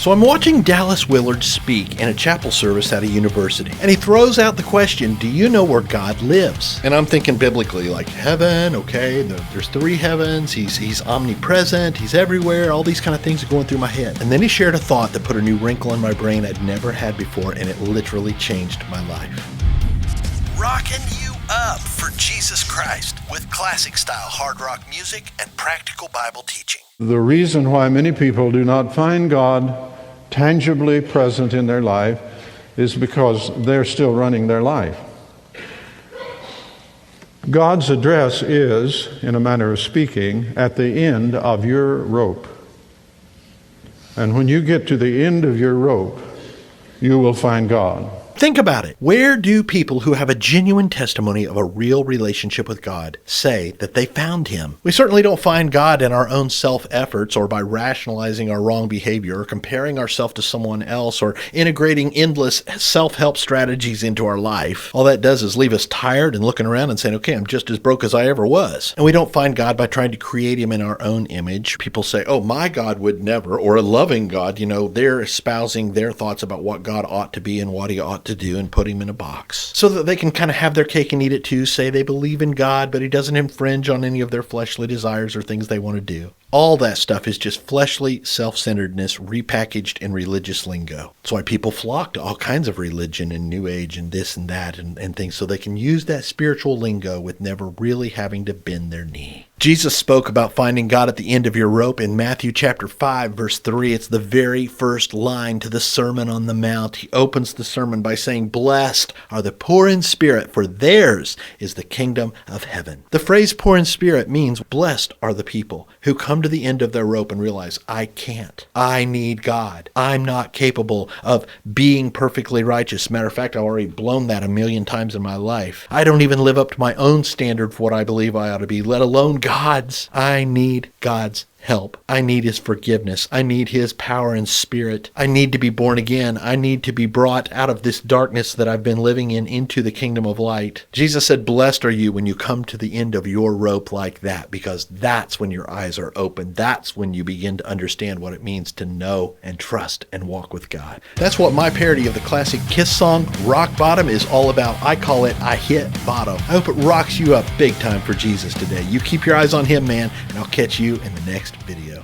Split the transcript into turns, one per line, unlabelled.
So I'm watching Dallas Willard speak in a chapel service at a university, and he throws out the question, do you know where God lives? And I'm thinking biblically, like heaven, okay, there's 3 heavens, he's omnipresent, he's everywhere, all these kind of things are going through my head. And then he shared a thought that put a new wrinkle in my brain I'd never had before, and it literally changed my life.
Rocking you up for Jesus Christ with classic-style hard rock music and practical Bible teaching.
The reason why many people do not find God tangibly present in their life is because they're still running their life. God's address is, in a manner of speaking, at the end of your rope. And when you get to the end of your rope, you will find God.
Think about it. Where do people who have a genuine testimony of a real relationship with God say that they found Him? We certainly don't find God in our own self-efforts or by rationalizing our wrong behavior or comparing ourselves to someone else or integrating endless self-help strategies into our life. All that does is leave us tired and looking around and saying, okay, I'm just as broke as I ever was. And we don't find God by trying to create Him in our own image. People say, oh, my God would never, or a loving God, they're espousing their thoughts about what God ought to be and what He ought to do and put Him in a box so that they can kind of have their cake and eat it too, say they believe in God, but He doesn't infringe on any of their fleshly desires or things they want to do. All that stuff is just fleshly self-centeredness repackaged in religious lingo. That's why people flock to all kinds of religion and New Age and this and that and things so they can use that spiritual lingo with never really having to bend their knee. Jesus spoke about finding God at the end of your rope in Matthew chapter 5, verse 3. It's the very first line to the Sermon on the Mount. He opens the sermon by saying, "Blessed are the poor in spirit, for theirs is the kingdom of heaven." The phrase poor in spirit means blessed are the people who come to the end of their rope and realize, I can't. I need God. I'm not capable of being perfectly righteous. Matter of fact, I've already blown that 1,000,000 times in my life. I don't even live up to my own standard for what I believe I ought to be, let alone God's. I need God's help. I need His forgiveness. I need His power and spirit. I need to be born again. I need to be brought out of this darkness that I've been living in into the kingdom of light. Jesus said, blessed are you when you come to the end of your rope like that, because that's when your eyes are open. That's when you begin to understand what it means to know and trust and walk with God. That's what my parody of the classic Kiss song, Rock Bottom, is all about. I call it I Hit Bottom. I hope it rocks you up big time for Jesus today. You keep your eyes on Him, man, and I'll catch you in the next video.